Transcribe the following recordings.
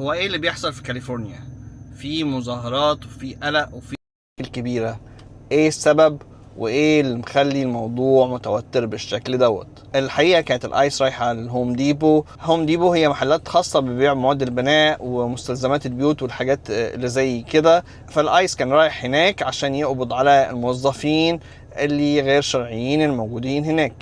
هو ايه اللي بيحصل في كاليفورنيا؟ في مظاهرات وفي قلق وفي الكبيرة. ايه السبب وايه اللي مخلي الموضوع متوتر بالشكل دوت؟ الحقيقة كانت الايس رايحة للهوم ديبو. هوم ديبو هي محلات خاصة ببيع مواد البناء ومستلزمات البيوت والحاجات اللي زي كده. فالايس كان رايح هناك عشان يقبض على الموظفين اللي غير شرعيين الموجودين هناك.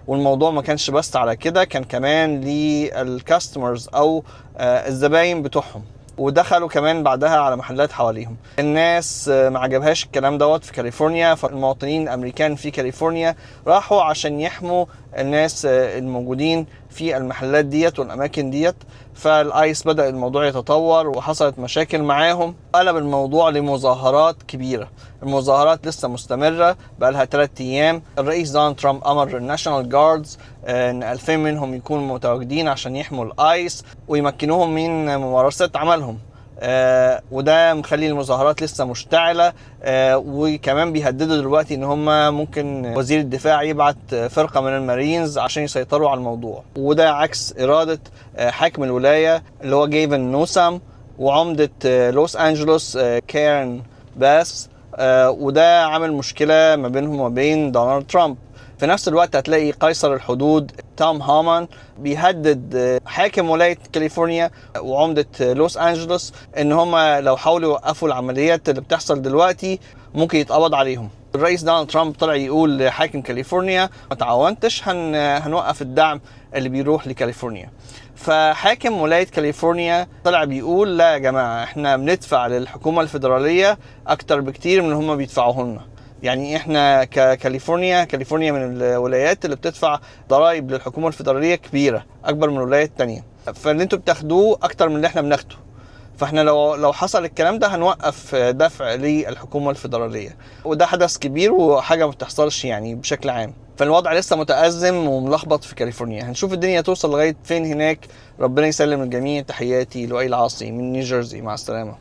والموضوع ما كانش بس على كده، كان كمان للكاستمرز او الزباين بتوعهم. ودخلوا كمان بعدها على محلات حواليهم. الناس ما عجبهاش الكلام دوت في كاليفورنيا، فالمواطنين الامريكان في كاليفورنيا راحوا عشان يحموا الناس الموجودين في المحلات ديت والاماكن ديت. فالايس بدأ الموضوع يتطور وحصلت مشاكل معاهم، قلب الموضوع لمظاهرات كبيرة. المظاهرات لسه مستمرة بقالها 3 ايام. الرئيس دونالد ترامب امر الناشونال جاردز ان 2000 منهم يكونوا متواجدين عشان يحموا الايس ويمكنوهم من ممارسة عملهم. وده مخلي المظاهرات لسه مشتعلة. وكمان بيهددوا دلوقتي ان هم ممكن وزير الدفاع يبعت فرقة من المارينز عشان يسيطروا على الموضوع، وده عكس إرادة حاكم الولاية اللي هو جيفن نوسام وعمدة لوس أنجلوس كارين باس. وده عامل مشكلة ما بينهم وما بين دونالد ترامب. في نفس الوقت هتلاقي قيصر الحدود توم هامان بيهدد حاكم ولاية كاليفورنيا وعمدة لوس أنجلوس ان هم لو حاولوا يوقفوا العمليات اللي بتحصل دلوقتي ممكن يتقبض عليهم. الرئيس دونالد ترامب طلع يقول لحاكم كاليفورنيا ما تعاونتش هنوقف الدعم اللي بيروح لكاليفورنيا. فحاكم ولاية كاليفورنيا طلع بيقول لا يا جماعة، احنا بندفع للحكومة الفيدرالية اكتر بكتير من هم بيدفعوه لنا. يعني احنا كاليفورنيا من الولايات اللي بتدفع ضرائب للحكومة الفيدرالية كبيرة اكبر من الولايات التانية، فاللي انتوا بتاخدوه اكتر من اللي احنا بناخده. فاحنا لو حصل الكلام ده هنوقف دفع للحكومة الفيدرالية. وده حدث كبير وحاجة ما بتحصلش يعني بشكل عام. فالوضع لسه متأزم وملخبط في كاليفورنيا، هنشوف الدنيا توصل لغاية فين هناك. ربنا يسلم الجميع. تحياتي لؤي العاصي من نيوجيرسي، مع السلامة.